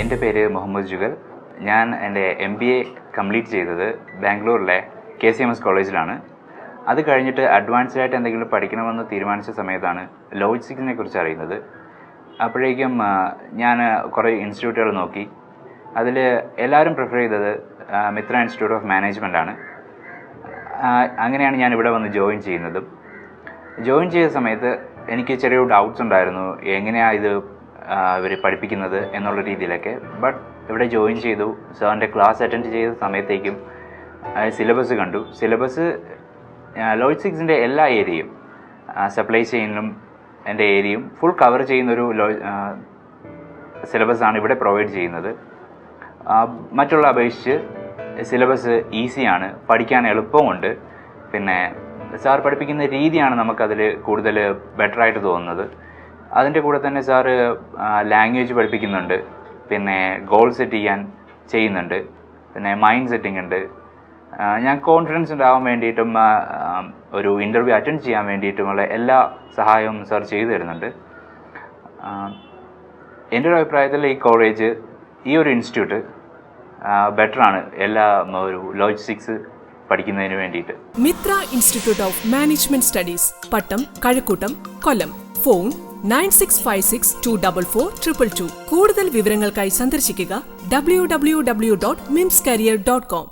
എൻ്റെ പേര് മുഹമ്മദ് ജുഗൽ. ഞാൻ എൻ്റെ MBA കംപ്ലീറ്റ് ചെയ്തത് ബാംഗ്ലൂരിലെ KCMS കോളേജിലാണ്. അത് കഴിഞ്ഞിട്ട് അഡ്വാൻസ്ഡ് ആയിട്ട് എന്തെങ്കിലും പഠിക്കണമെന്ന് തീരുമാനിച്ച സമയത്താണ് ലോജിസ്റ്റിക്സിനെ കുറിച്ച് അറിയുന്നത്. അപ്പോഴേക്കും ഞാൻ കുറേ ഇൻസ്റ്റിറ്റ്യൂട്ടുകൾ നോക്കി. അതിൽ എല്ലാവരും പ്രിഫർ ചെയ്തത് മിത്ര ഇൻസ്റ്റിറ്റ്യൂട്ട് ഓഫ് മാനേജ്മെൻറ്റാണ്. അങ്ങനെയാണ് ഞാൻ ഇവിടെ വന്ന് ജോയിൻ ചെയ്യുന്നതും. ജോയിൻ ചെയ്ത സമയത്ത് എനിക്ക് ചെറിയ ഡൗട്ട്സ് ഉണ്ടായിരുന്നു, എങ്ങനെയാണ് ഇത് ഇവർ പഠിപ്പിക്കുന്നത് എന്നുള്ള രീതിയിലൊക്കെ. ബട്ട് ഇവിടെ ജോയിൻ ചെയ്തു. സാറിൻ്റെ ക്ലാസ് അറ്റൻഡ് ചെയ്ത സമയത്തേക്കും സിലബസ് കണ്ടു. സിലബസ് ലോജിസ്റ്റിക്സിൻ്റെ എല്ലാ ഏരിയയും, സപ്ലൈ ചെയിനും എൻ്റെ ഏരിയയും ഫുൾ കവർ ചെയ്യുന്നൊരു സിലബസാണ് ഇവിടെ പ്രൊവൈഡ് ചെയ്യുന്നത്. മറ്റുള്ള അപേക്ഷിച്ച് സിലബസ് ഈസിയാണ്, പഠിക്കാൻ എളുപ്പമുണ്ട്. പിന്നെ സാർ പഠിപ്പിക്കുന്ന രീതിയാണ് നമുക്കതിൽ കൂടുതൽ ബെറ്ററായിട്ട് തോന്നുന്നത്. അതിൻ്റെ കൂടെ തന്നെ സാറ് ലാംഗ്വേജ് പഠിപ്പിക്കുന്നുണ്ട്, പിന്നെ ഗോൾ സെറ്റ് ചെയ്യുന്നുണ്ട്, പിന്നെ മൈൻഡ് സെറ്റിംഗ് ഉണ്ട്. ഞാൻ കോൺഫിഡൻസ് ഉണ്ടാവാൻ വേണ്ടിയിട്ടും ഒരു ഇൻ്റർവ്യൂ അറ്റൻഡ് ചെയ്യാൻ വേണ്ടിയിട്ടുമുള്ള എല്ലാ സഹായവും സാർ ചെയ്തു തരുന്നുണ്ട്. എൻ്റെ ഒരു അഭിപ്രായത്തിൽ ഈ കോളേജ്, ഈ ഒരു ഇൻസ്റ്റിറ്റ്യൂട്ട് ബെറ്ററാണ് എല്ലാ ഒരു ലോജിസ്റ്റിക്സ് പഠിക്കുന്നതിന് വേണ്ടിയിട്ട്. Mithra institute of management studies, Pattom, Kazhakoottam, Kollam. Phone 9656244222. കൂടുതൽ വിവരങ്ങൾക്കായി സന്ദർശിക്കുക www.mimscareer.com.